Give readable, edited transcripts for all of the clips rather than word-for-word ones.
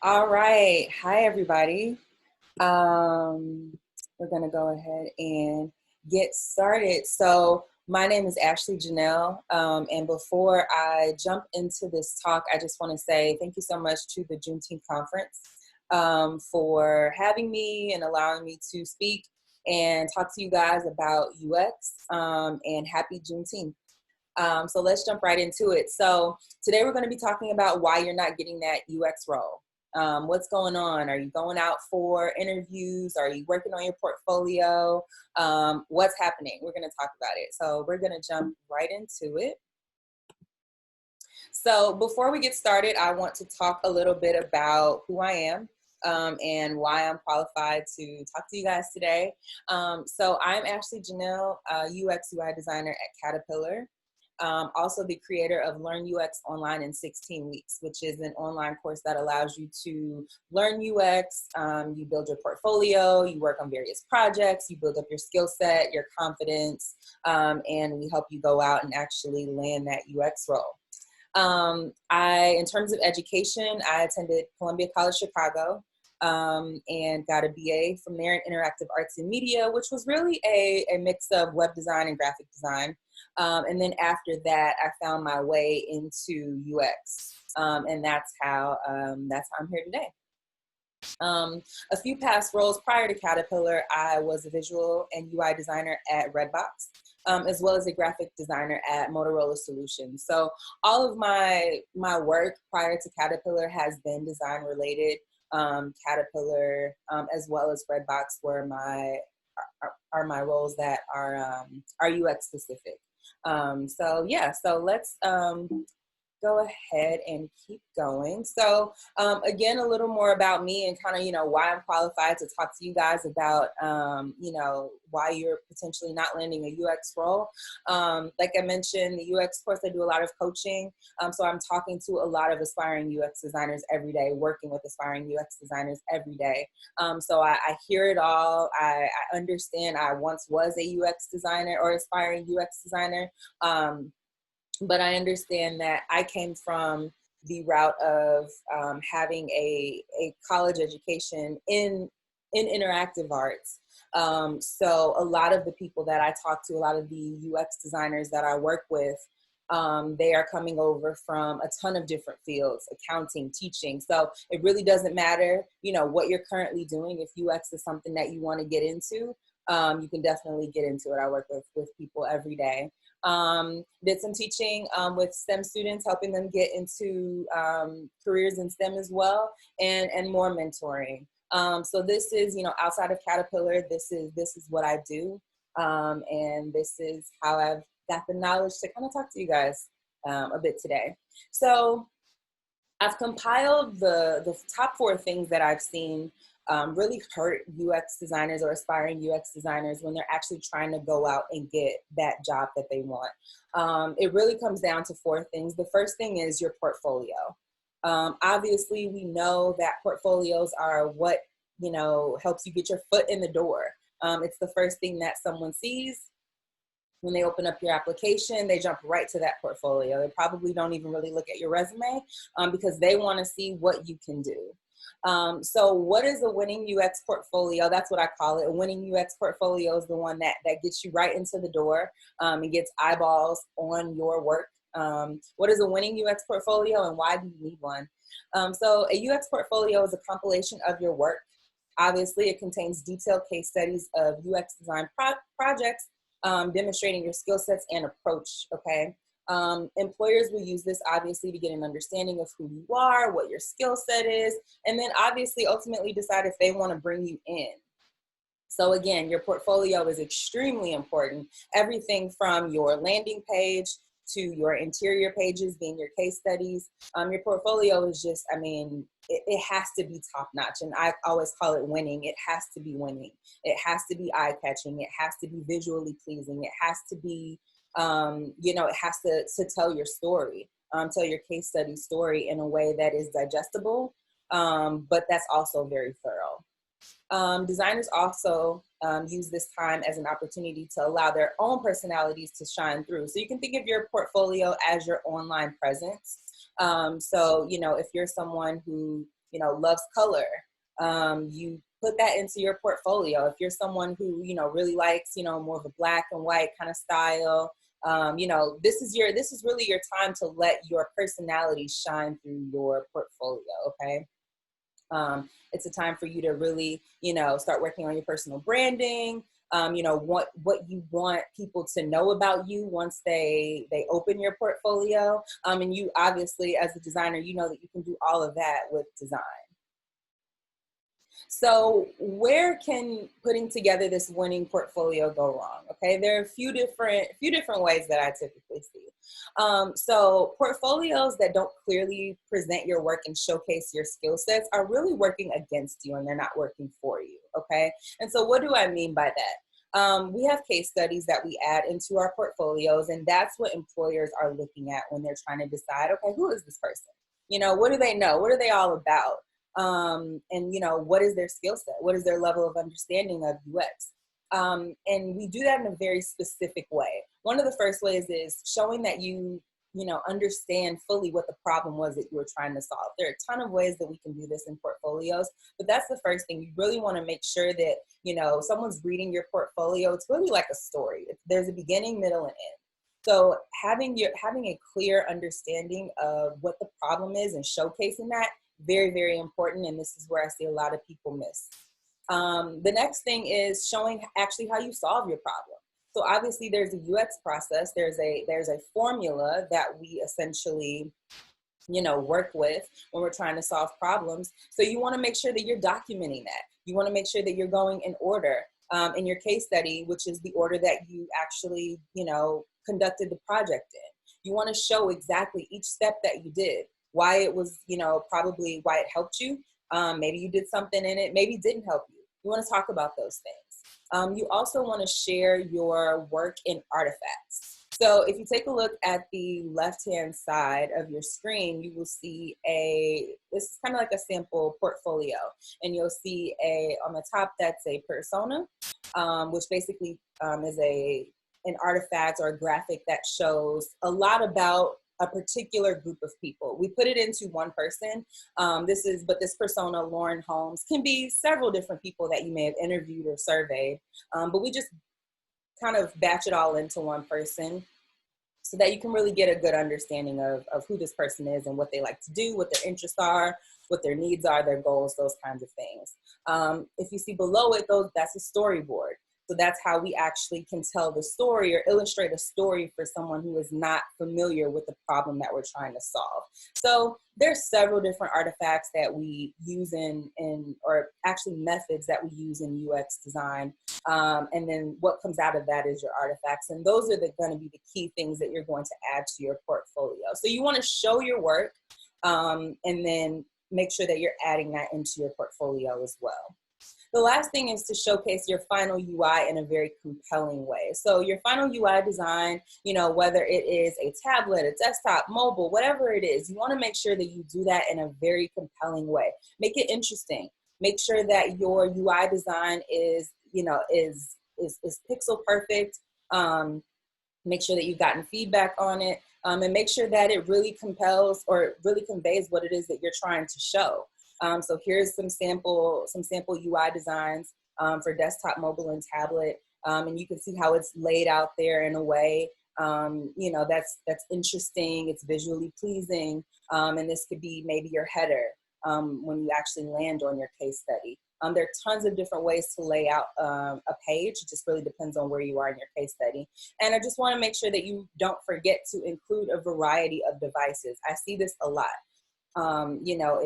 All right. Hi, everybody. Um, we're going to go ahead and get started. So, my name is Ashley Janelle. And before I jump into this talk, I just want to say thank you so much to the Juneteenth Conference for having me and allowing me to speak and talk to you guys about UX and happy Juneteenth. So let's jump right into it. So today we're going to be talking about why you're not getting that UX role. What's going on? Are you going out for interviews? Are you working on your portfolio? What's happening? We're going to talk about it. So we're going to jump right into it. So before we get started, I want to talk a little bit about who I am. And why I'm qualified to talk to you guys today. So I'm Ashley Janelle, UX UI designer at Caterpillar. Also the creator of Learn UX Online in 16 Weeks, which is an online course that allows you to learn UX, you build your portfolio, you work on various projects, you build up your skill set, your confidence, and we help you go out and actually land that UX role. In terms of education, I attended Columbia College Chicago and got a BA from there in Interactive Arts and Media, which was really a mix of web design and graphic design. And then after that, I found my way into UX, and that's how I'm here today. A few past roles prior to Caterpillar, I was a visual and UI designer at Redbox, as well as a graphic designer at Motorola Solutions. So all of my work prior to Caterpillar has been design related. Caterpillar, as well as Redbox, are my roles that are UX specific. So let's go ahead and keep going. So again, a little more about me and kind of, why I'm qualified to talk to you guys about, why you're potentially not landing a UX role. Like I mentioned, the UX course, I do a lot of coaching. So I'm talking to a lot of aspiring UX designers every day, working with aspiring UX designers every day. So I hear it all. I understand I once was a UX designer or aspiring UX designer. But I understand that I came from the route of having a college education in interactive arts. So a lot of the people that I talk to, a lot of the UX designers that I work with, they are coming over from a ton of different fields, accounting, teaching. So it really doesn't matter, what you're currently doing. If UX is something that you want to get into, you can definitely get into it. I work with people every day. Did some teaching with STEM students, helping them get into careers in STEM as well, and more mentoring. So this is, outside of Caterpillar, this is what I do, and this is how I've got the knowledge to kind of talk to you guys a bit today. So I've compiled the top 4 things that I've seen really hurt UX designers or aspiring UX designers when they're actually trying to go out and get that job that they want. It really comes down to 4 things. The first thing is your portfolio. Obviously, we know that portfolios are what, helps you get your foot in the door. It's the first thing that someone sees. When they open up your application, they jump right to that portfolio. They probably don't even really look at your resume because they want to see what you can do. So what is a winning UX portfolio? That's what I call it. A winning UX portfolio is the one that gets you right into the door and gets eyeballs on your work. What is a winning UX portfolio and why do you need one? So a UX portfolio is a compilation of your work. Obviously, it contains detailed case studies of UX design projects demonstrating your skill sets and approach, okay? Employers will use this obviously to get an understanding of who you are, what your skill set is, and then obviously ultimately decide if they want to bring you in. So again, your portfolio is extremely important. Everything from your landing page to your interior pages being your case studies. Your portfolio is just, it has to be top notch. And I always call it winning. It has to be winning. It has to be eye catching. It has to be visually pleasing. It has to be, it has to tell your story, tell your case study story in a way that is digestible, but that's also very thorough. Designers also use this time as an opportunity to allow their own personalities to shine through. So you can think of your portfolio as your online presence. So, if you're someone who loves color, you put that into your portfolio. If you're someone who, really likes, more of a black and white kind of style, this is really your time to let your personality shine through your portfolio. Okay. It's a time for you to really, start working on your personal branding. What you want people to know about you once they open your portfolio. And you obviously, as a designer, you know that you can do all of that with design. So where can putting together this winning portfolio go wrong? Okay, there are a few different ways that I typically see. So portfolios that don't clearly present your work and showcase your skill sets are really working against you, and they're not working for you. Okay, and so what do I mean by that? We have case studies that we add into our portfolios, and that's what employers are looking at when they're trying to decide, okay, who is this person? What do they know? What are they all about? And what is their skill set? What is their level of understanding of UX? And we do that in a very specific way. One of the first ways is showing that you understand fully what the problem was that you were trying to solve. There are a ton of ways that we can do this in portfolios, but that's the first thing. You really want to make sure that, someone's reading your portfolio. It's really like a story. There's a beginning, middle, and end. So having a clear understanding of what the problem is and showcasing that, very, very important. And this is where I see a lot of people miss. The next thing is showing actually how you solve your problem. So obviously there's a UX process. There's a formula that we essentially, work with when we're trying to solve problems. So you want to make sure that you're documenting that. You want to make sure that you're going in order in your case study, which is the order that you actually, conducted the project in. You want to show exactly each step that you did, why it was, probably why it helped you. Maybe you did something in it, maybe it didn't help you. You want to talk about those things. You also want to share your work in artifacts. So if you take a look at the left-hand side of your screen, you will see this is kind of like a sample portfolio. And you'll see on the top, that's a persona, which basically is an artifact or a graphic that shows a lot about a particular group of people. We put it into one person. But this persona, Lauren Holmes, can be several different people that you may have interviewed or surveyed. But we just kind of batch it all into one person so that you can really get a good understanding of who this person is and what they like to do, what their interests are, what their needs are, their goals, those kinds of things. If you see below it, that's a storyboard. So that's how we actually can tell the story or illustrate a story for someone who is not familiar with the problem that we're trying to solve. So there's several different artifacts that we use or actually methods that we use in UX design. And then what comes out of that is your artifacts. And those are going to be the key things that you're going to add to your portfolio. So you want to show your work and then make sure that you're adding that into your portfolio as well. The last thing is to showcase your final UI in a very compelling way. So your final UI design, whether it is a tablet, a desktop, mobile, whatever it is, you want to make sure that you do that in a very compelling way. Make it interesting. Make sure that your UI design is pixel perfect. Make sure that you've gotten feedback on it, and make sure that it really compels or really conveys what it is that you're trying to show. So here's some sample UI designs for desktop, mobile, and tablet. And you can see how it's laid out there in a way, that's interesting. It's visually pleasing. And this could be maybe your header when you actually land on your case study. There are tons of different ways to lay out a page. It just really depends on where you are in your case study. And I just want to make sure that you don't forget to include a variety of devices. I see this a lot.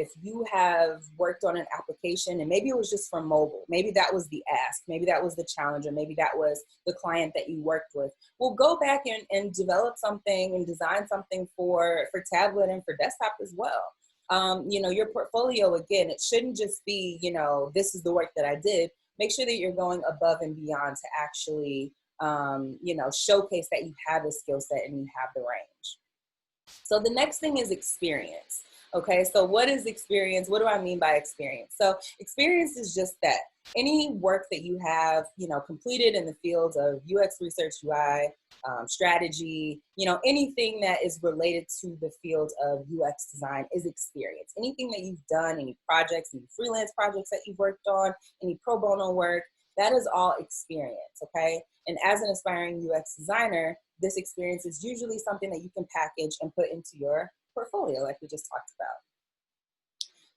If you have worked on an application and maybe it was just for mobile, maybe that was the ask, maybe that was the challenge, or maybe that was the client that you worked with. Well, go back and develop something and design something for tablet and for desktop as well. Your portfolio, again, it shouldn't just be, this is the work that I did. Make sure that you're going above and beyond to actually, showcase that you have the skill set and you have the range. So the next thing is experience. Okay, so what is experience? What do I mean by experience? So experience is just that. Any work that you have, completed in the fields of UX research, UI, strategy, anything that is related to the field of UX design is experience. Anything that you've done, any projects, any freelance projects that you've worked on, any pro bono work, that is all experience, okay? And as an aspiring UX designer, this experience is usually something that you can package and put into your portfolio, like we just talked about.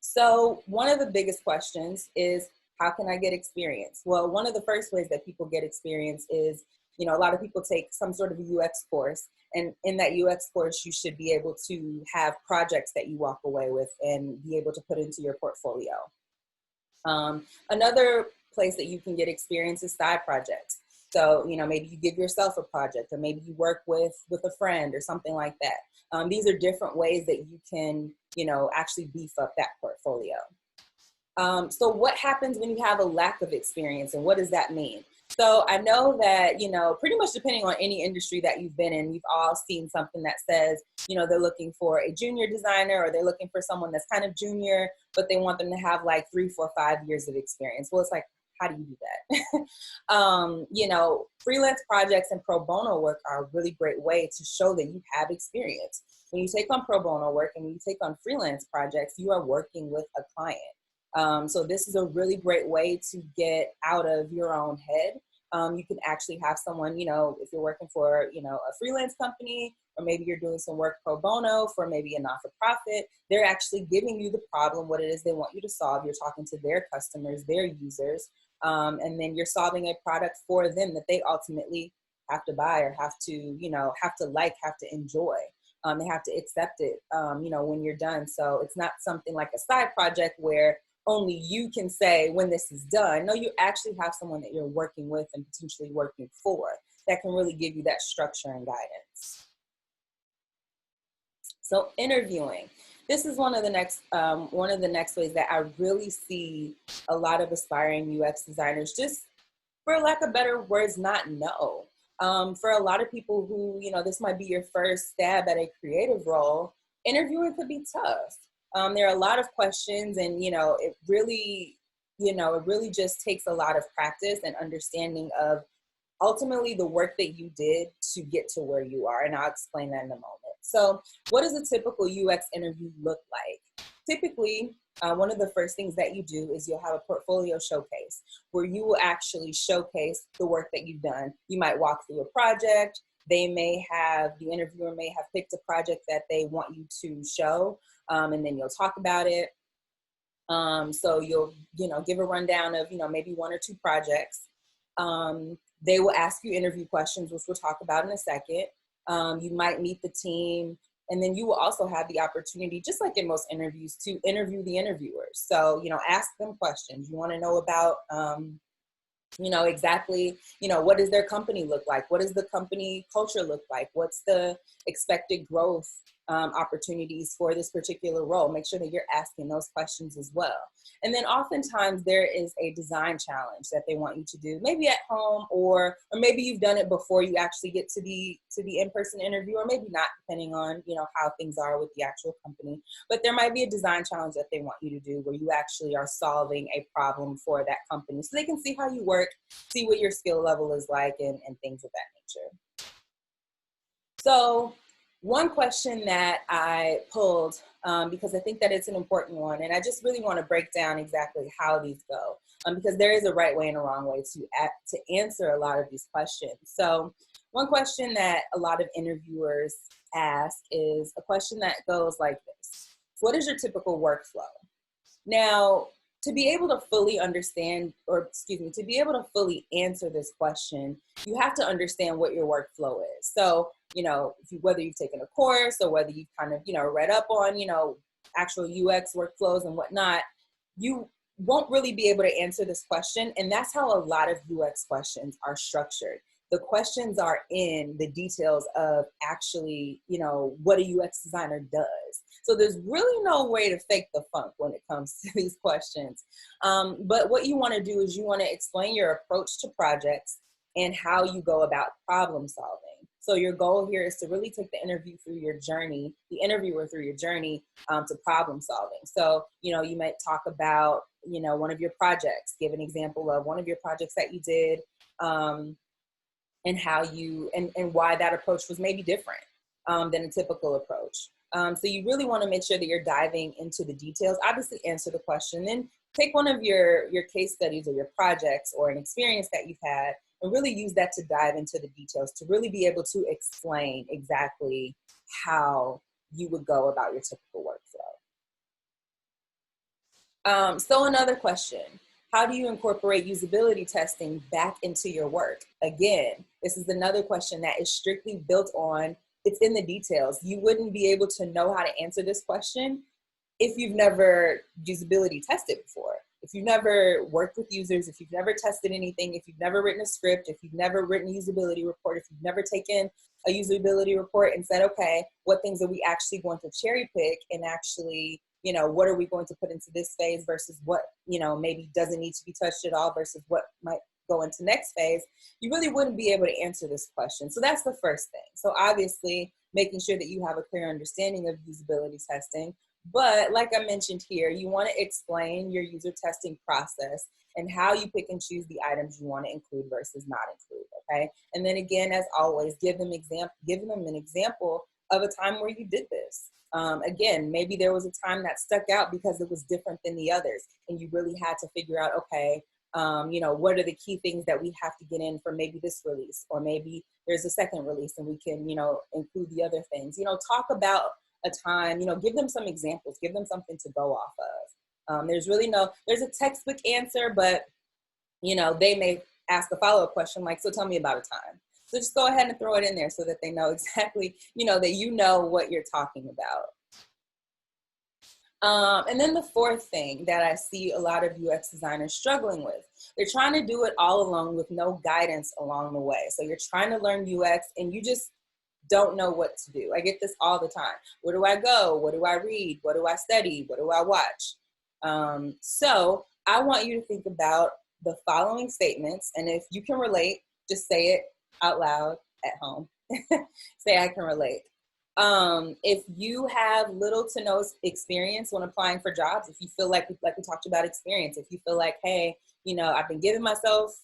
So one of the biggest questions is, how can I get experience? Well, one of the first ways that people get experience is, a lot of people take some sort of a UX course, and in that UX course, you should be able to have projects that you walk away with and be able to put into your portfolio. Another place that you can get experience is side projects. So, maybe you give yourself a project, or maybe you work with a friend or something like that. These are different ways that you can, actually beef up that portfolio. So what happens when you have a lack of experience, and what does that mean? So I know that, pretty much depending on any industry that you've been in, you've all seen something that says, they're looking for a junior designer, or they're looking for someone that's kind of junior, but they want them to have like 3, 4, 5 years of experience. Well, it's like, how do you do that? Freelance projects and pro bono work are a really great way to show that you have experience. When you take on pro bono work and when you take on freelance projects, you are working with a client. So this is a really great way to get out of your own head. You can actually have someone, if you're working for, a freelance company, or maybe you're doing some work pro bono for maybe a not-for-profit, they're actually giving you the problem, what it is they want you to solve. You're talking to their customers, their users, and then you're solving a product for them that they ultimately have to buy, or have to, have to enjoy. They have to accept it, when you're done. So it's not something like a side project where only you can say when this is done. No, you actually have someone that you're working with and potentially working for that can really give you that structure and guidance. So interviewing. This is one of the next ways that I really see a lot of aspiring UX designers, just for lack of better words, not know. For a lot of people who, this might be your first stab at a creative role, interviewing could be tough. There are a lot of questions, and, it really just takes a lot of practice and understanding of ultimately the work that you did to get to where you are. And I'll explain that in a moment. So what does a typical UX interview look like? Typically, one of the first things that you do is you'll have a portfolio showcase where you will actually showcase the work that you've done. You might walk through a project. The interviewer may have picked a project that they want you to show, and then you'll talk about it. So you'll, give a rundown of, maybe 1 or 2 projects. They will ask you interview questions, which we'll talk about in a second. You might meet the team, and then you will also have the opportunity, just like in most interviews, to interview the interviewers. So, ask them questions. You want to know about, exactly, what does their company look like? What does the company culture look like? What's the expected growth opportunities for this particular role? Make sure that you're asking those questions as well. And then oftentimes there is a design challenge that they want you to do, maybe at home, or maybe you've done it before you actually get to the in-person interview, or maybe not, depending on, how things are with the actual company. But there might be a design challenge that they want you to do where you actually are solving a problem for that company, so they can see how you work, see what your skill level is like, and things of that nature. So one question that I pulled, because I think that it's an important one, and I just really want to break down exactly how these go, because there is a right way and a wrong way to answer a lot of these questions. So one question that a lot of interviewers ask is a question that goes like this: what is your typical workflow? Now, to be able to fully understand, to be able to fully answer this question, you have to understand what your workflow is. So, whether you've taken a course or whether you've kind of, read up on, actual UX workflows and whatnot, you won't really be able to answer this question. And that's how a lot of UX questions are structured. The questions are in the details of actually, what a UX designer does. So there's really no way to fake the funk when it comes to these questions. But what you want to do is you want to explain your approach to projects and how you go about problem solving. So your goal here is to really take the interviewer through your journey to problem solving. So, you might talk about, one of your projects, give an example of one of your projects that you did, and how and why that approach was maybe different than a typical approach. So you really want to make sure that you're diving into the details. Obviously, answer the question, then take one of your case studies or your projects or an experience that you've had and really use that to dive into the details, to really be able to explain exactly how you would go about your typical workflow. So another question, how do you incorporate usability testing back into your work? Again, this is another question that is strictly built on, it's in the details. You wouldn't be able to know how to answer this question if you've never usability tested before. If you've never worked with users, if you've never tested anything, if you've never written a script, if you've never written a usability report, if you've never taken a usability report and said, okay, what things are we actually going to cherry pick and actually, what are we going to put into this phase versus what, maybe doesn't need to be touched at all versus what might go into next phase, you really wouldn't be able to answer this question. So that's the first thing. So obviously making sure that you have a clear understanding of usability testing. But like I mentioned here, you want to explain your user testing process and how you pick and choose the items you want to include versus not include, okay? And then again, as always, give them an example of a time where you did this. Again, maybe there was a time that stuck out because it was different than the others and you really had to figure out, okay, what are the key things that we have to get in for maybe this release, or maybe there's a second release and we can, include the other things. Talk about a time, give them some examples, give them something to go off of. There's a textbook answer, but, they may ask a follow-up question like, so tell me about a time. So just go ahead and throw it in there so that they know exactly, that you know what you're talking about. And then the fourth thing that I see a lot of UX designers struggling with, they're trying to do it all alone with no guidance along the way. So you're trying to learn UX and you just don't know what to do. I get this all the time. Where do I go? What do I read? What do I study? What do I watch? So I want you to think about the following statements. And if you can relate, just say it out loud at home. Say, I can relate. If you have little to no experience when applying for jobs, if you feel like we talked about experience, if you feel like, hey, I've been giving myself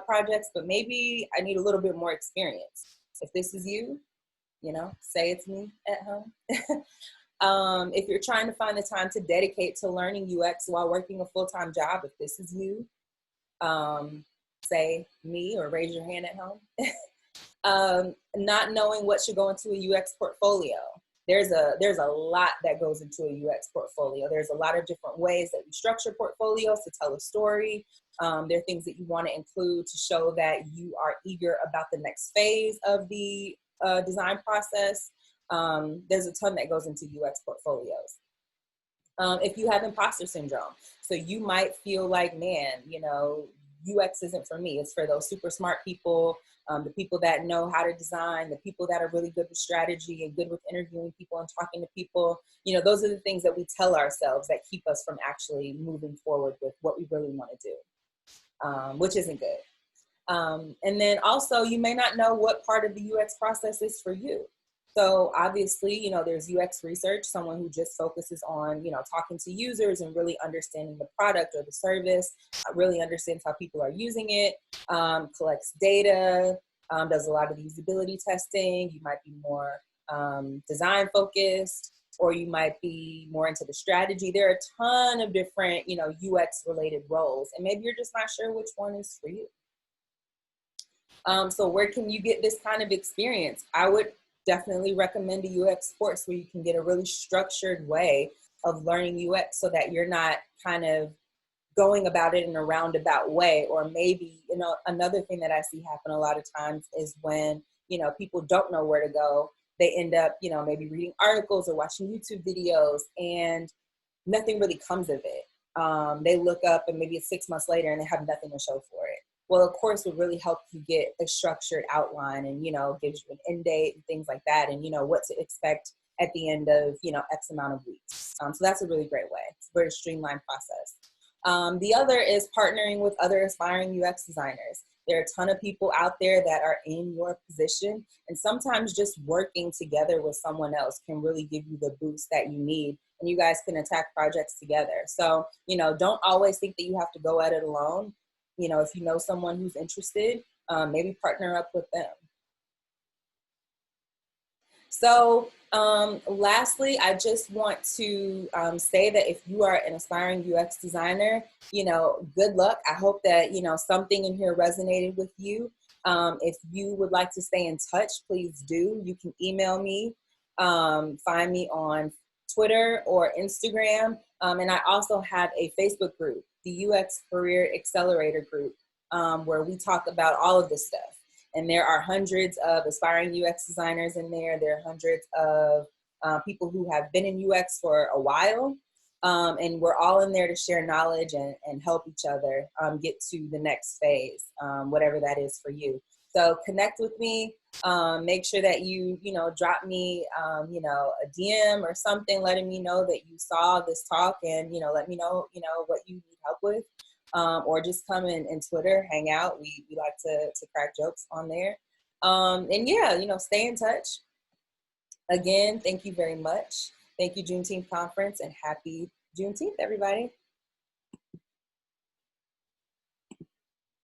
projects, but maybe I need a little bit more experience. If this is you, say it's me at home. If you're trying to find the time to dedicate to learning UX while working a full-time job, if this is you, say me or raise your hand at home. Not knowing what should go into a UX portfolio. There's a lot that goes into a UX portfolio. There's a lot of different ways that we structure portfolios to tell a story. There are things that you want to include to show that you are eager about the next phase of the design process. There's a ton that goes into UX portfolios. If you have imposter syndrome, so you might feel like, man, UX isn't for me. It's for those super smart people, the people that know how to design, the people that are really good with strategy and good with interviewing people and talking to people. Those are the things that we tell ourselves that keep us from actually moving forward with what we really want to do, which isn't good. And then also, you may not know what part of the UX process is for you. So obviously, there's UX research, someone who just focuses on, talking to users and really understanding the product or the service, really understands how people are using it, collects data, does a lot of usability testing. You might be more design focused, or you might be more into the strategy. There are a ton of different, UX related roles, and maybe you're just not sure which one is for you. So where can you get this kind of experience? I would definitely recommend a UX course where you can get a really structured way of learning UX so that you're not kind of going about it in a roundabout way. Or maybe, another thing that I see happen a lot of times is when, people don't know where to go, they end up, maybe reading articles or watching YouTube videos and nothing really comes of it. They look up and maybe it's 6 months later and they have nothing to show for it. Well, of course, would really help you get a structured outline and, gives you an end date and things like that and, what to expect at the end of, X amount of weeks. So that's a really great way. It's a very streamlined process. The other is partnering with other aspiring UX designers. There are a ton of people out there that are in your position, and sometimes just working together with someone else can really give you the boost that you need, and you guys can attack projects together. So, don't always think that you have to go at it alone. If you know someone who's interested, maybe partner up with them. So lastly, I just want to say that if you are an aspiring UX designer, good luck. I hope that, something in here resonated with you. If you would like to stay in touch, please do. You can email me, find me on Twitter or Instagram. And I also have a Facebook group, the UX Career Accelerator Group, where we talk about all of this stuff. And there are hundreds of aspiring UX designers in there. There are hundreds of people who have been in UX for a while. And we're all in there to share knowledge and help each other get to the next phase, whatever that is for you. So connect with me. Make sure that you drop me, a DM or something letting me know that you saw this talk, and, let me know, what you need help with. Or just come in Twitter, hang out. We like to crack jokes on there. And yeah, stay in touch. Again, thank you very much. Thank you, Juneteenth Conference, and happy Juneteenth, everybody.